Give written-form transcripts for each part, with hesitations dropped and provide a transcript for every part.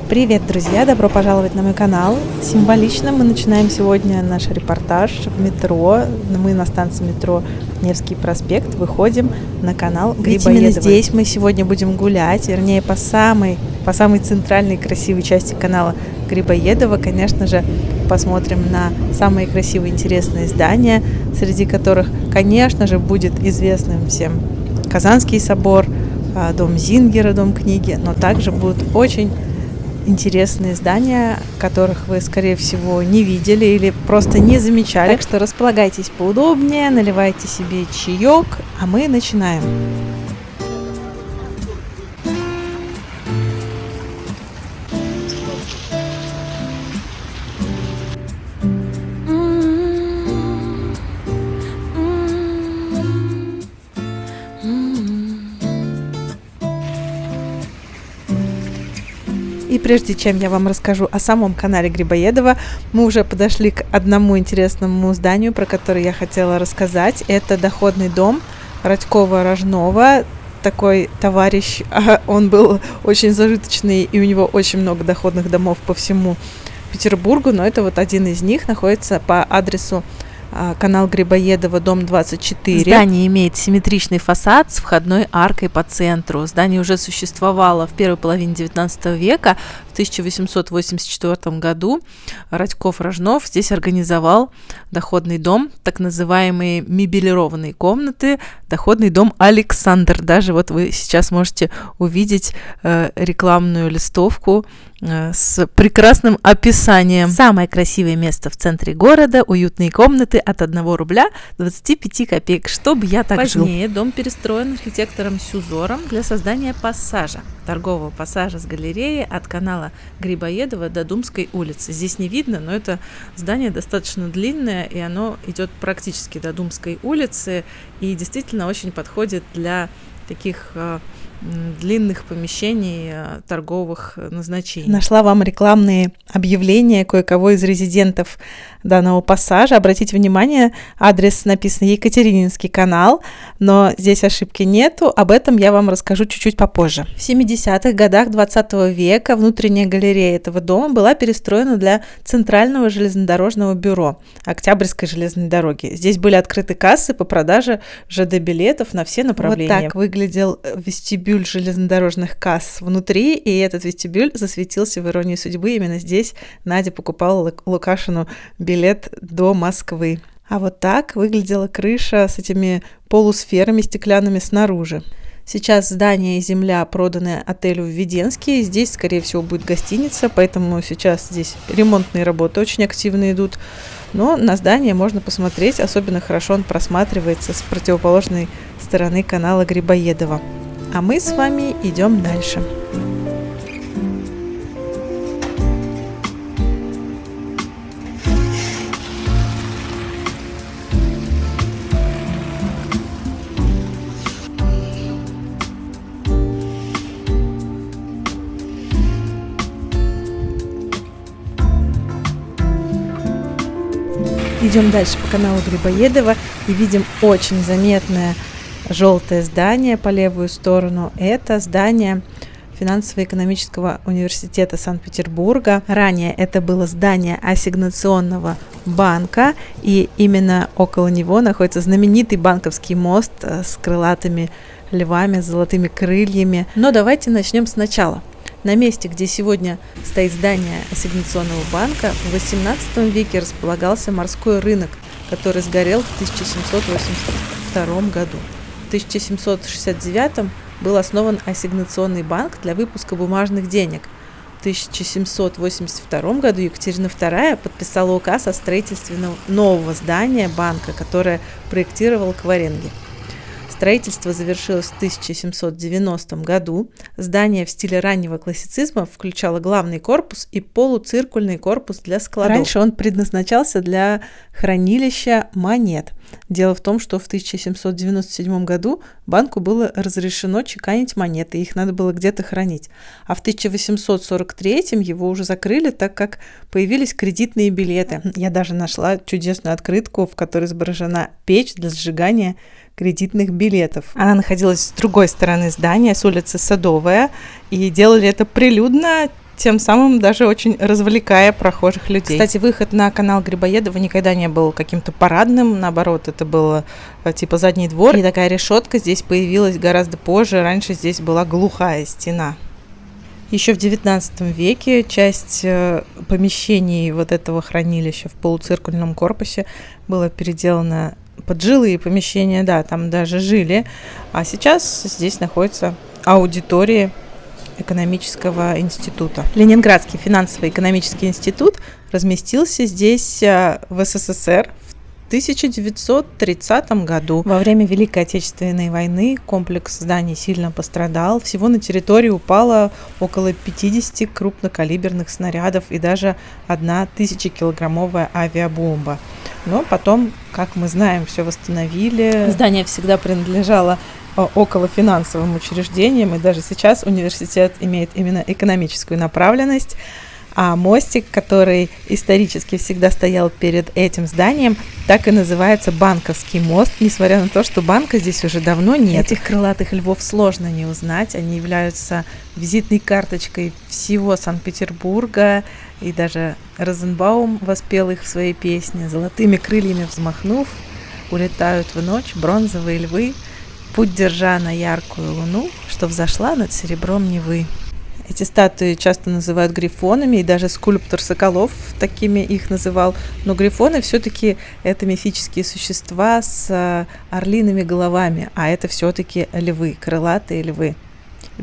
Привет, друзья! Добро пожаловать на мой канал. Символично мы начинаем сегодня наш репортаж в метро. Мы на станции метро Невский проспект выходим на канал Грибоедова. Именно здесь мы сегодня будем гулять, вернее по самой центральной красивой части канала Грибоедова. Конечно же, посмотрим на самые красивые интересные здания, среди которых, конечно же, будет известным всем Казанский собор, дом Зингера, дом книги, но также будут очень интересные здания, которых вы, скорее всего, не видели или просто не замечали. Так что располагайтесь поудобнее, наливайте себе чаек, а мы начинаем. И прежде чем я вам расскажу о самом канале Грибоедова, мы уже подошли к одному интересному зданию, про которое я хотела рассказать. Это доходный дом Радькова-Рожнова. Такой товарищ, он был очень зажиточный, и у него очень много доходных домов по всему Петербургу, но это вот один из них, находится по адресу канал Грибоедова, дом 24. Здание имеет симметричный фасад с входной аркой по центру. Здание уже существовало в первой половине 19 века. В 1884 году Радьков-Рожнов здесь организовал доходный дом, так называемые мебелированные комнаты, доходный дом Александр. Даже вот вы сейчас можете увидеть рекламную листовку с прекрасным описанием. Самое красивое место в центре города, уютные комнаты от 1 рубля 25 копеек, чтобы я так жил. Позднее дом перестроен архитектором Сюзором для создания пассажа, торгового пассажа с галереей от канала Грибоедова до Думской улицы. Здесь не видно, но это здание достаточно длинное, и оно идет практически до Думской улицы, и действительно очень подходит для таких длинных помещений торговых назначений. Нашла вам рекламные объявления кое-кого из резидентов данного пассажа. Обратите внимание, адрес написан Екатерининский канал, но здесь ошибки нету. Об этом я вам расскажу чуть-чуть попозже. В 70-х годах 20 века внутренняя галерея этого дома была перестроена для Центрального железнодорожного бюро Октябрьской железной дороги. Здесь были открыты кассы по продаже ЖД-билетов на все направления. Вот так выглядел вестибюль железнодорожных касс внутри, и этот вестибюль засветился в «Иронии судьбы». Именно здесь Надя покупала Лукашину билет до Москвы. А вот так выглядела крыша с этими полусферами стеклянными снаружи. Сейчас здание и земля проданы отелю Введенский. Здесь, скорее всего, будет гостиница, поэтому сейчас здесь ремонтные работы очень активно идут. Но на здание можно посмотреть, особенно хорошо он просматривается с противоположной стороны канала Грибоедова. А мы с вами идем дальше. Идем дальше по каналу Грибоедова и видим очень заметное желтое здание по левую сторону. Это здание Финансово-экономического университета Санкт-Петербурга. Ранее это было здание ассигнационного банка, и именно около него находится знаменитый банковский мост с крылатыми львами, с золотыми крыльями. Но давайте начнем сначала. На месте, где сегодня стоит здание ассигнационного банка, в XVIII веке располагался морской рынок, который сгорел в 1782 году. В 1769 был основан ассигнационный банк для выпуска бумажных денег. В 1782 году Екатерина II подписала указ о строительстве нового здания банка, которое проектировал Кваренги. Строительство завершилось в 1790 году. Здание в стиле раннего классицизма включало главный корпус и полуциркульный корпус для складов. Раньше он предназначался для хранилища монет. Дело в том, что в 1797 году банку было разрешено чеканить монеты, их надо было где-то хранить. А в 1843 его уже закрыли, так как появились кредитные билеты. Я даже нашла чудесную открытку, в которой изображена печь для сжигания кредитных билетов. Она находилась с другой стороны здания, с улицы Садовая, и делали это прилюдно. тем самым даже очень развлекая прохожих людей. Кстати, выход на канал Грибоедова никогда не был каким-то парадным, наоборот, это было типа задний двор, и такая решетка здесь появилась гораздо позже, раньше здесь была глухая стена. Еще в XIX веке часть помещений вот этого хранилища в полуциркульном корпусе была переделана под жилые помещения, да, там даже жили, а сейчас здесь находится аудитория экономического института. Ленинградский финансово-экономический институт разместился здесь в СССР в 1930 году. Во время Великой Отечественной войны комплекс зданий сильно пострадал. Всего на территории упало около 50 крупнокалиберных снарядов и даже 1000-килограммовая авиабомба. Но потом, как мы знаем, все восстановили. Здание всегда принадлежало около финансовым учреждениям, и даже сейчас университет имеет именно экономическую направленность. А мостик, который исторически всегда стоял перед этим зданием, так и называется Банковский мост, несмотря на то, что банка здесь уже давно нет. Этих крылатых львов сложно не узнать, они являются визитной карточкой всего Санкт-Петербурга, и даже Розенбаум воспел их в своей песне. Золотыми крыльями взмахнув, улетают в ночь бронзовые львы, путь держа на яркую луну, что взошла над серебром Невы. Эти статуи часто называют грифонами, и даже скульптор Соколов такими их называл. Но грифоны все-таки это мифические существа с орлиными головами, а это все-таки львы, крылатые львы.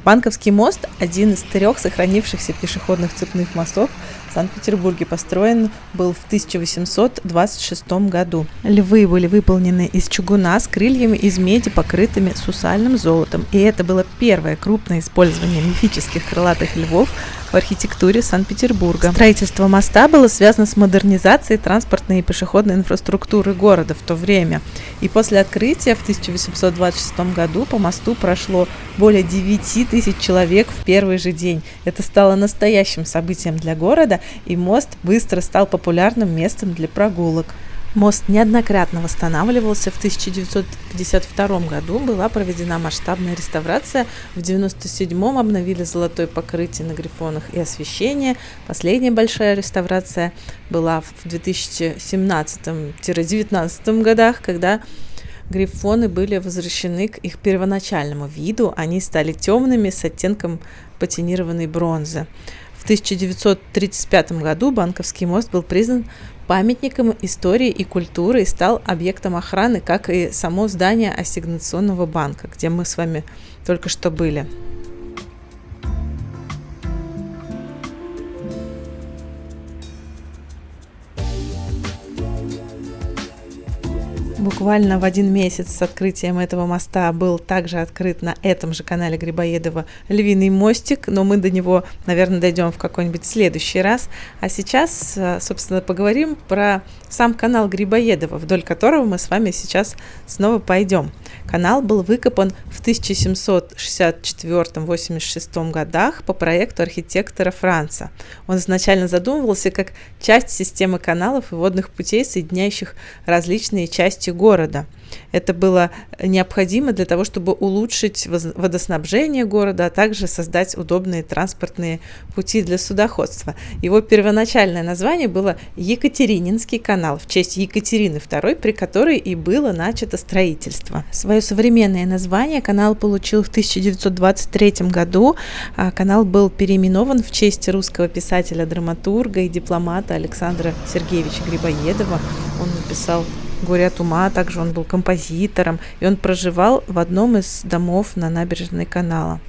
Банковский мост – один из 3 сохранившихся пешеходных цепных мостов в Санкт-Петербурге. Построен был в 1826 году. Львы были выполнены из чугуна с крыльями из меди, покрытыми сусальным золотом. И это было первое крупное использование мифических крылатых львов в архитектуре Санкт-Петербурга. Строительство моста было связано с модернизацией транспортной и пешеходной инфраструктуры города в то время. И после открытия в 1826 году по мосту прошло более 9000 человек в первый же день. Это стало настоящим событием для города, и мост быстро стал популярным местом для прогулок. Мост неоднократно восстанавливался. В 1952 году была проведена масштабная реставрация. В 1997 обновили золотое покрытие на грифонах и освещение. Последняя большая реставрация была в 2017-2019 годах, когда грифоны были возвращены к их первоначальному виду. Они стали темными с оттенком патинированной бронзы. В 1935 году Банковский мост был признан памятником истории и культуры и стал объектом охраны, как и само здание ассигнационного банка, где мы с вами только что были. Буквально в 1 месяц с открытием этого моста был также открыт на этом же канале Грибоедова Львиный мостик, но мы до него, наверное, дойдем в какой-нибудь следующий раз. А сейчас, собственно, поговорим про сам канал Грибоедова, вдоль которого мы с вами сейчас снова пойдем. Канал был выкопан в 1764-86 годах по проекту архитектора Франца. Он изначально задумывался как часть системы каналов и водных путей, соединяющих различные части города. Это было необходимо для того, чтобы улучшить водоснабжение города, а также создать удобные транспортные пути для судоходства. Его первоначальное название было Екатерининский канал в честь Екатерины II, при которой и было начато строительство. Свое современное название канал получил в 1923 году. Канал был переименован в честь русского писателя, драматурга и дипломата Александра Сергеевича Грибоедова. Он написал «Горе от ума», также он был композитором, и он проживал в одном из домов на набережной канала.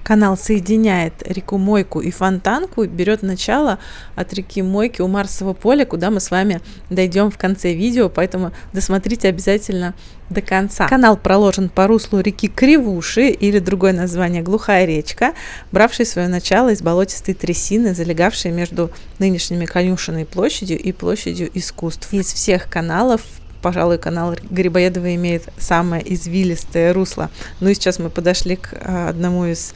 Канал соединяет реку Мойку и Фонтанку, берет начало от реки Мойки у Марсового поля, куда мы с вами дойдем в конце видео, поэтому досмотрите обязательно до конца. Канал проложен по руслу реки Кривуши, или другое название Глухая речка, бравшей свое начало из болотистой трясины, залегавшей между нынешними Конюшенной площадью и площадью искусств. Из всех каналов, пожалуй, канал Грибоедова имеет самое извилистое русло. Ну и сейчас мы подошли к одному из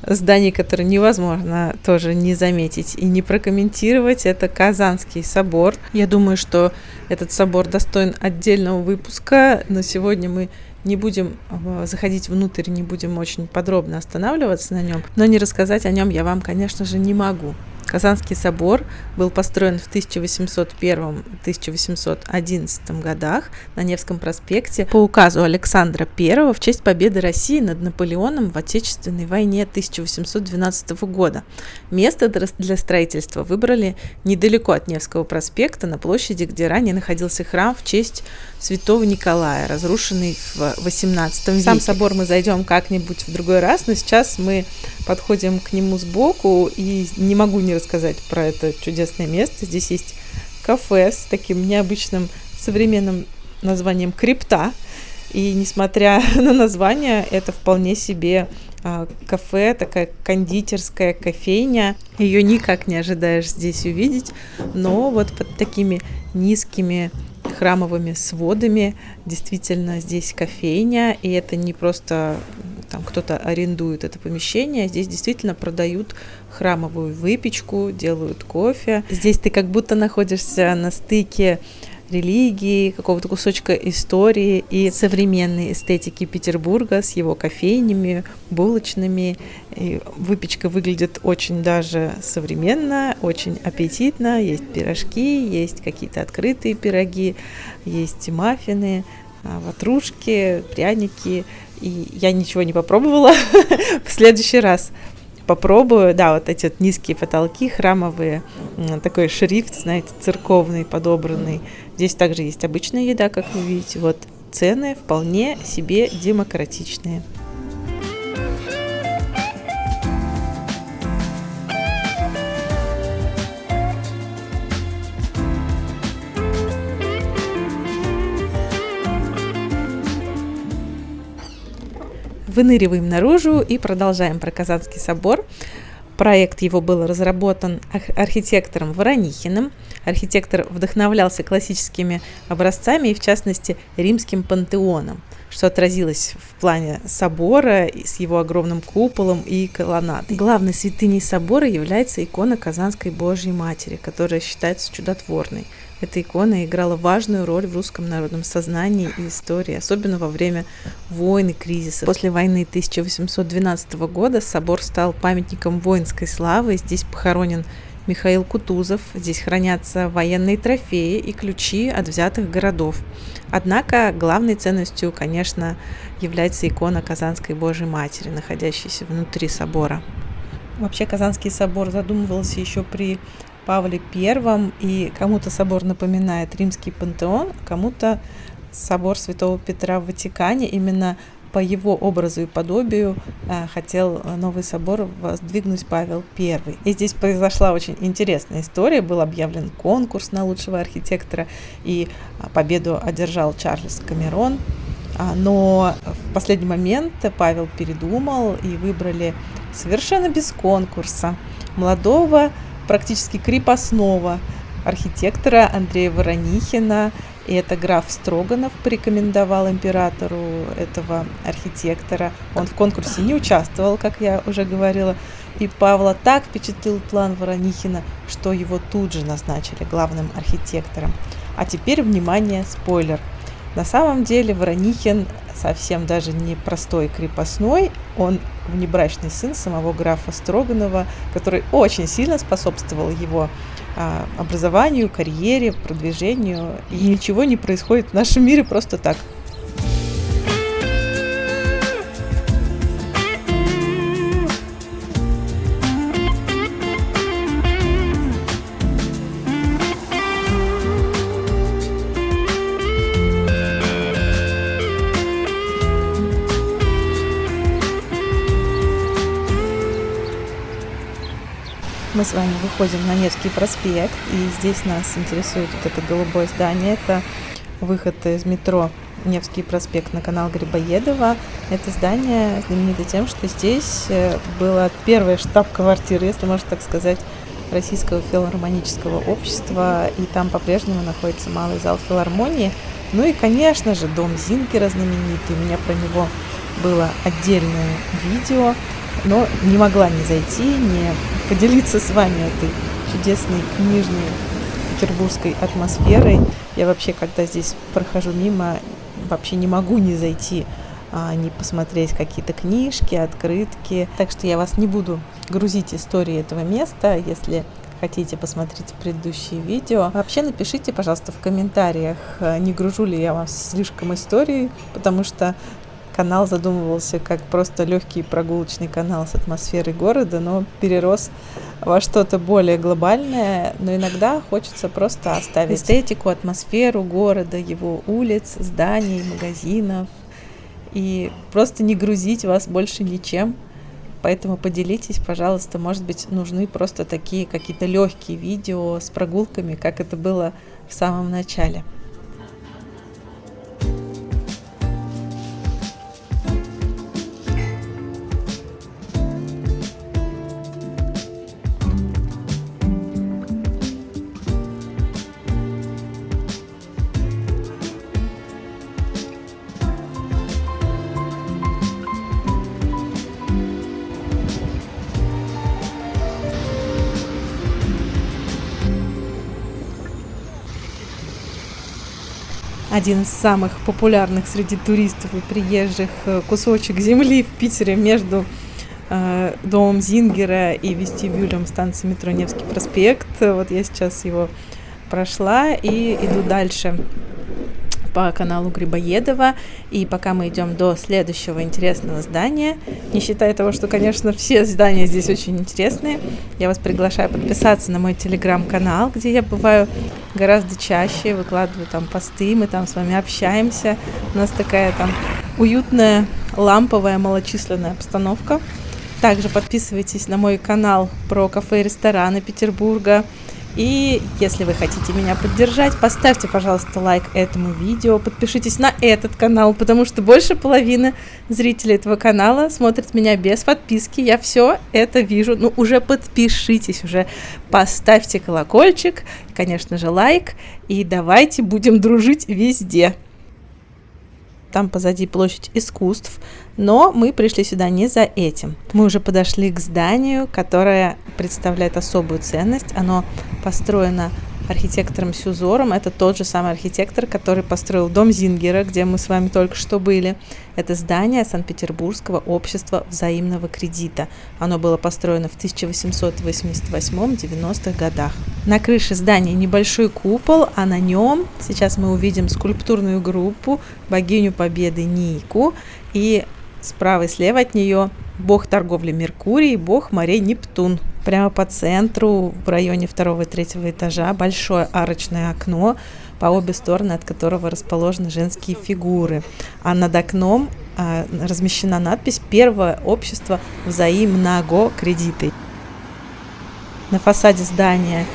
зданий, которые невозможно тоже не заметить и не прокомментировать, это Казанский собор. Я думаю, что этот собор достоин отдельного выпуска, но сегодня мы не будем заходить внутрь, не будем очень подробно останавливаться на нем, но не рассказать о нем я вам, конечно же, не могу. Казанский собор был построен в 1801-1811 годах на Невском проспекте по указу Александра I в честь победы России над Наполеоном в Отечественной войне 1812 года. Место для строительства выбрали недалеко от Невского проспекта, на площади, где ранее находился храм в честь святого Николая, разрушенный в XVIII веке. Сам собор мы зайдем как-нибудь в другой раз, но сейчас мы подходим к нему сбоку, и не могу не рассказать про это чудесное место. Здесь есть кафе с таким необычным современным названием «Крипта», и несмотря на название, это вполне себе кафе, такая кондитерская кофейня. Ее никак не ожидаешь здесь увидеть, но вот под такими низкими храмовыми сводами действительно здесь кофейня, и это не просто там кто-то арендует это помещение, здесь действительно продают храмовую выпечку, делают кофе. Здесь ты как будто находишься на стыке религии, какого-то кусочка истории и современной эстетики Петербурга с его кофейнями, булочными. И выпечка выглядит очень даже современно, очень аппетитно. Есть пирожки, есть какие-то открытые пироги, есть маффины, ватрушки, пряники. И я ничего не попробовала. В следующий раз попробую. Да, вот эти вот низкие потолки, храмовые, такой шрифт, знаете, церковный, подобранный. Здесь также есть обычная еда, как вы видите. Вот цены вполне себе демократичные. Выныриваем наружу и продолжаем про Казанский собор. Проект его был разработан архитектором Воронихиным. Архитектор вдохновлялся классическими образцами и, в частности, римским пантеоном, что отразилось в плане собора с его огромным куполом и колоннадой. Главной святыней собора является икона Казанской Божьей Матери, которая считается чудотворной. Эта икона играла важную роль в русском народном сознании и истории, особенно во время войн и кризисов. После войны 1812 года собор стал памятником воинской славы. Здесь похоронен Михаил Кутузов, здесь хранятся военные трофеи и ключи от взятых городов. Однако главной ценностью, конечно, является икона Казанской Божьей Матери, находящаяся внутри собора. Вообще Казанский собор задумывался еще при Павле I, и кому-то собор напоминает римский пантеон, кому-то собор Святого Петра в Ватикане. Именно по его образу и подобию хотел новый собор воздвигнуть Павел I. И здесь произошла очень интересная история. Был объявлен конкурс на лучшего архитектора, и победу одержал Чарльз Камерон. Но в последний момент Павел передумал, и выбрали совершенно без конкурса молодого, практически крепостного архитектора Андрея Воронихина. И это граф Строганов порекомендовал императору этого архитектора. Он в конкурсе не участвовал, как я уже говорила. И Павла так впечатлил план Воронихина, что его тут же назначили главным архитектором. А теперь, внимание, спойлер. На самом деле Воронихин совсем даже не простой крепостной, он внебрачный сын самого графа Строганова, который очень сильно способствовал его образованию, карьере, продвижению. И ничего не происходит в нашем мире просто так. Мы с вами выходим на Невский проспект, и здесь нас интересует вот это голубое здание. Это выход из метро Невский проспект на канал Грибоедова. Это здание знаменито тем, что здесь была первая штаб-квартира, если можно так сказать, Российского филармонического общества, и там по-прежнему находится малый зал филармонии. Ну и, конечно же, дом Зинкера знаменитый. У меня про него было отдельное видео. но не могла не зайти, не поделиться с вами этой чудесной книжной петербургской атмосферой. Я вообще, когда здесь прохожу мимо, вообще не могу не зайти, не посмотреть какие-то книжки, открытки. Так что я вас не буду грузить историей этого места. Если хотите посмотреть предыдущие видео, вообще напишите, пожалуйста, в комментариях, не гружу ли я вас слишком историей, потому что канал задумывался как просто легкий прогулочный канал с атмосферой города, но перерос во что-то более глобальное. Но иногда хочется просто оставить эстетику, атмосферу города, его улиц, зданий, магазинов, и просто не грузить вас больше ничем. Поэтому поделитесь, пожалуйста, может быть, нужны просто такие какие-то легкие видео с прогулками, как это было в самом начале. Один из самых популярных среди туристов и приезжих кусочек земли в Питере между домом Зингера и вестибюлем станции метро Невский проспект. Вот я сейчас его прошла и иду дальше по каналу Грибоедова. И пока мы идем до следующего интересного здания, не считая того, что, конечно, все здания здесь очень интересные, я вас приглашаю подписаться на мой телеграм-канал, где я бываю гораздо чаще, выкладываю там посты, мы там с вами общаемся. У нас такая там уютная, ламповая, малочисленная обстановка. Также подписывайтесь на мой канал про кафе и рестораны Петербурга. И если вы хотите меня поддержать, поставьте, пожалуйста, лайк этому видео, подпишитесь на этот канал, потому что больше половины зрителей этого канала смотрят меня без подписки. Я все это вижу. Ну, уже подпишитесь, уже поставьте колокольчик, конечно же, лайк, и давайте будем дружить везде. Там позади площадь искусств, но мы пришли сюда не за этим. Мы уже подошли к зданию, которое представляет особую ценность. Оно построено архитектором Сюзором. Это тот же самый архитектор, который построил дом Зингера, где мы с вами только что были. Это здание Санкт-Петербургского общества взаимного кредита. Оно было построено в 1888-90-х годах. На крыше здания небольшой купол, а на нем сейчас мы увидим скульптурную группу богиню Победы Нику, и справа и слева от нее бог торговли Меркурий и бог морей Нептун. Прямо по центру, в районе 2 и 3 этажа, большое арочное окно, по обе стороны от которого расположены женские фигуры. А над окном размещена надпись «Первое общество взаимного кредита». На фасаде здания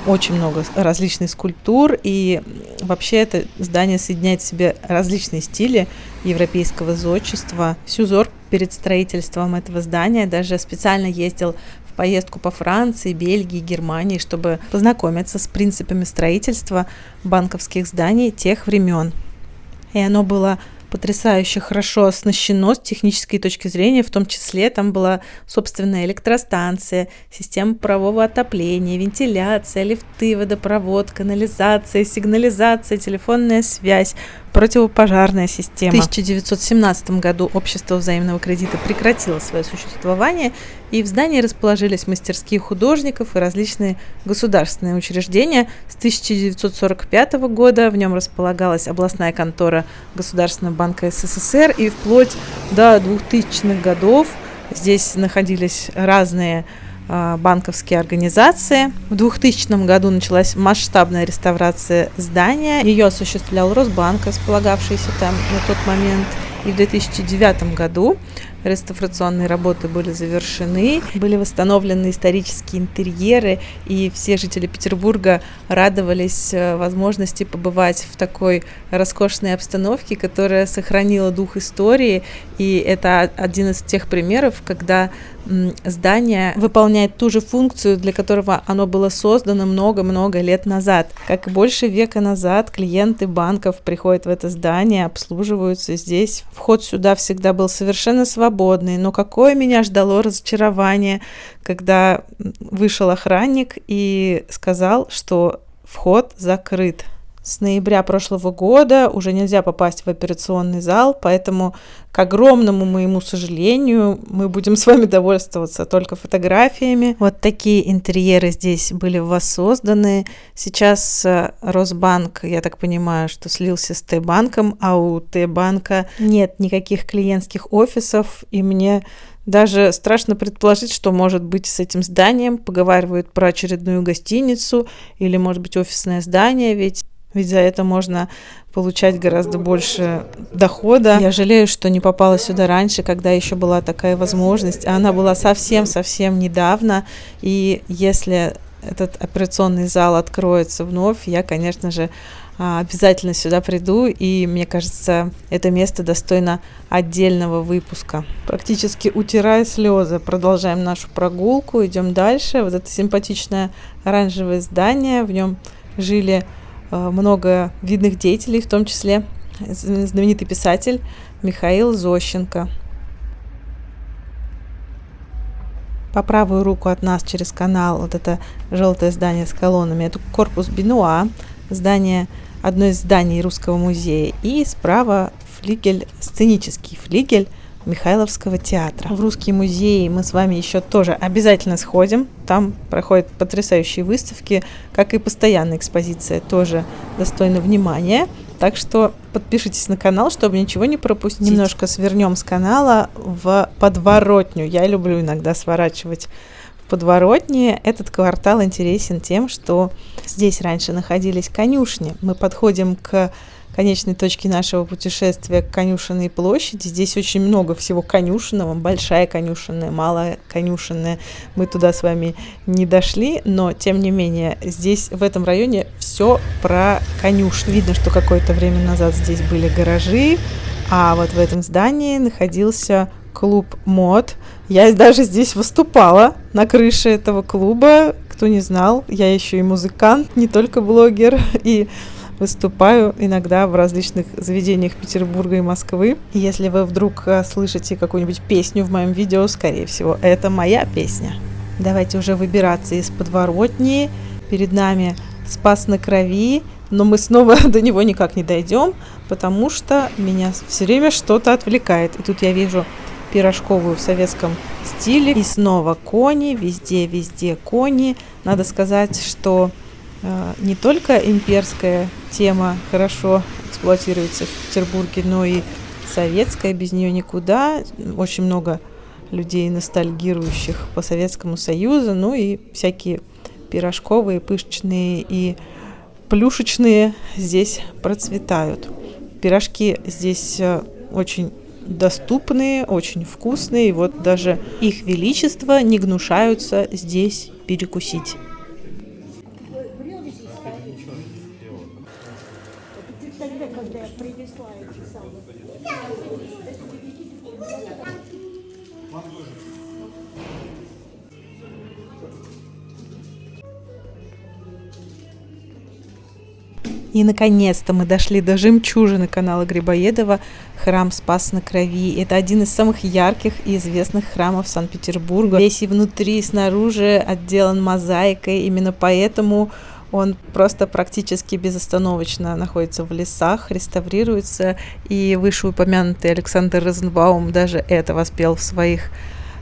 очень много различных скульптур, и вообще это здание соединяет в себе различные стили европейского зодчества. Сюзор перед строительством этого здания даже специально ездил в поездку по Франции, Бельгии, Германии, чтобы познакомиться с принципами строительства банковских зданий тех времен. И оно было потрясающе хорошо оснащено с технической точки зрения, в том числе там была собственная электростанция, система парового отопления, вентиляция, лифты, водопровод, канализация, сигнализация, телефонная связь, противопожарная система. В 1917 году общество взаимного кредита прекратило свое существование, и в здании расположились мастерские художников и различные государственные учреждения. С 1945 года в нем располагалась областная контора Государственного банка СССР, и вплоть до 2000-х годов здесь находились разные банковские организации. В 2000 году началась масштабная реставрация здания. Ее осуществлял Росбанк, располагавшийся там на тот момент. И в 2009 году реставрационные работы были завершены, были восстановлены исторические интерьеры, и все жители Петербурга радовались возможности побывать в такой роскошной обстановке, которая сохранила дух истории. И это один из тех примеров, когда здание выполняет ту же функцию, для которого оно было создано много-много лет назад. Как и больше века назад, клиенты банков приходят в это здание, обслуживаются здесь. Вход сюда всегда был совершенно свободный. свободный. Но какое меня ждало разочарование, когда вышел охранник и сказал, что вход закрыт. С ноября прошлого года уже нельзя попасть в операционный зал, поэтому, к огромному моему сожалению, мы будем с вами довольствоваться только фотографиями. Вот такие интерьеры здесь были воссозданы. Сейчас Росбанк, я так понимаю, что слился с Т-банком, а у Т-банка нет никаких клиентских офисов, и мне даже страшно предположить, что может быть с этим зданием. Поговаривают про очередную гостиницу или, может быть, офисное здание, ведь за это можно получать гораздо больше дохода. Я жалею, что не попала сюда раньше, когда еще была такая возможность. А она была совсем-совсем недавно. И если этот операционный зал откроется вновь, я, конечно же, обязательно сюда приду. И мне кажется, это место достойно отдельного выпуска. Практически утирая слезы, продолжаем нашу прогулку, идем дальше. Вот это симпатичное оранжевое здание, в нем жили много видных деятелей, в том числе знаменитый писатель Михаил Зощенко. По правую руку от нас через канал вот это желтое здание с колоннами, это корпус Бенуа, одно из зданий Русского музея, и справа флигель, сценический флигель Михайловского театра. В Русский музей мы с вами еще тоже обязательно сходим. Там проходят потрясающие выставки, как и постоянная экспозиция, тоже достойна внимания. Так что подпишитесь на канал, чтобы ничего не пропустить. Немножко свернем с канала в подворотню. Я люблю иногда сворачивать в подворотни. Этот квартал интересен тем, что здесь раньше находились конюшни. Мы подходим к конечной точки нашего путешествия, к Конюшенной площади. Здесь очень много всего конюшенного, большая конюшенная, малая конюшенная. Мы туда с вами не дошли, но тем не менее здесь, в этом районе, все про конюшни. Видно, что какое-то время назад здесь были гаражи, а вот в этом здании находился клуб мод. Я даже здесь выступала на крыше этого клуба. Кто не знал, я еще и музыкант, не только блогер, и выступаю иногда в различных заведениях Петербурга и Москвы. И если вы вдруг слышите какую-нибудь песню в моем видео, скорее всего, это моя песня. Давайте уже выбираться из подворотни. Перед нами Спас на Крови, но мы снова до него никак не дойдем, потому что меня все время что-то отвлекает. И тут я вижу пирожковую в советском стиле. И снова кони, везде кони. Надо сказать, что не только имперская тема хорошо эксплуатируется в Петербурге, но и советская, без нее никуда. Очень много людей, ностальгирующих по Советскому Союзу, ну и всякие пирожковые, пышечные и плюшечные здесь процветают. Пирожки здесь очень доступные, очень вкусные, и вот даже их величество не гнушаются здесь перекусить. Когда я привезла эти самые. И наконец-то мы дошли до жемчужины канала Грибоедова, храм Спас на Крови. Это один из самых ярких и известных храмов Санкт-Петербурга. Весь и внутри, и снаружи отделан мозаикой, именно поэтому он просто практически безостановочно находится в лесах, реставрируется, и вышеупомянутый Александр Розенбаум даже это воспел в своих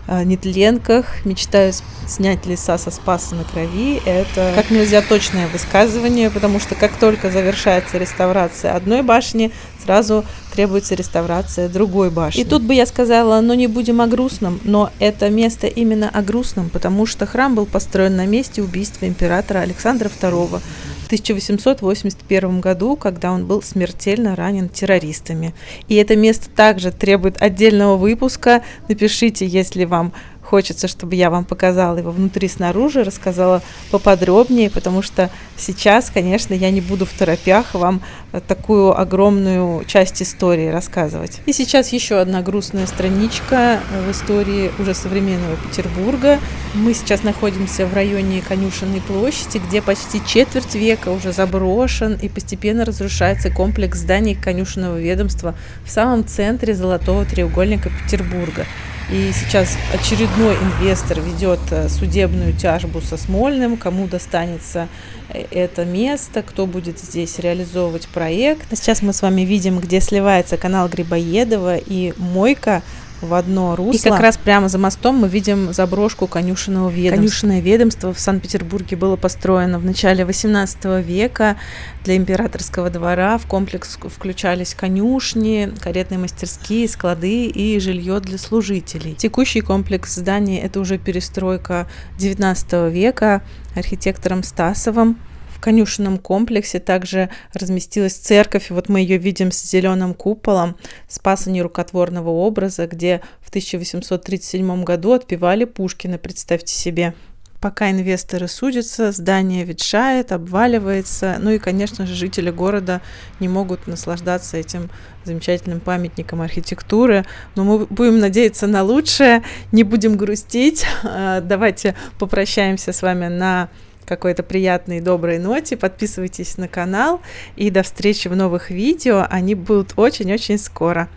нетленках. Мечтаю снять леса со Спаса на Крови. Это как нельзя точное высказывание, потому что как только завершается реставрация одной башни, сразу требуется реставрация другой башни. И тут бы я сказала, но не будем о грустном, но это место именно о грустном, потому что храм был построен на месте убийства императора Александра II в 1881 году, когда он был смертельно ранен террористами. И это место также требует отдельного выпуска. Напишите, если вам хочется, чтобы я вам показала его внутри-снаружи, рассказала поподробнее, потому что сейчас, конечно, я не буду второпях вам такую огромную часть истории рассказывать. И сейчас еще одна грустная страничка в истории уже современного Петербурга. Мы сейчас находимся в районе Конюшенной площади, где почти четверть века уже заброшен и постепенно разрушается комплекс зданий конюшенного ведомства в самом центре золотого треугольника Петербурга. И сейчас очередной инвестор ведет судебную тяжбу со Смольным, кому достанется это место, кто будет здесь реализовывать проект. Сейчас мы с вами видим, где сливается канал Грибоедова и мойка в одно русло. И как раз прямо за мостом мы видим заброшку конюшенного ведомства. Конюшенное ведомство в Санкт-Петербурге было построено в начале XVIII века для императорского двора. В комплекс включались конюшни, каретные мастерские, склады и жилье для служителей. Текущий комплекс зданий – это уже перестройка XIX века архитектором Стасовым. В конюшенном комплексе также разместилась церковь, вот мы ее видим с зеленым куполом Спаса нерукотворного образа, где в 1837 году отпевали Пушкина, представьте себе. Пока инвесторы судятся, здание ветшает, обваливается, ну и, конечно же, жители города не могут наслаждаться этим замечательным памятником архитектуры, но мы будем надеяться на лучшее, не будем грустить, давайте попрощаемся с вами на какой-то приятной и доброй ноте. Подписывайтесь на канал и до встречи в новых видео. Они будут очень-очень скоро.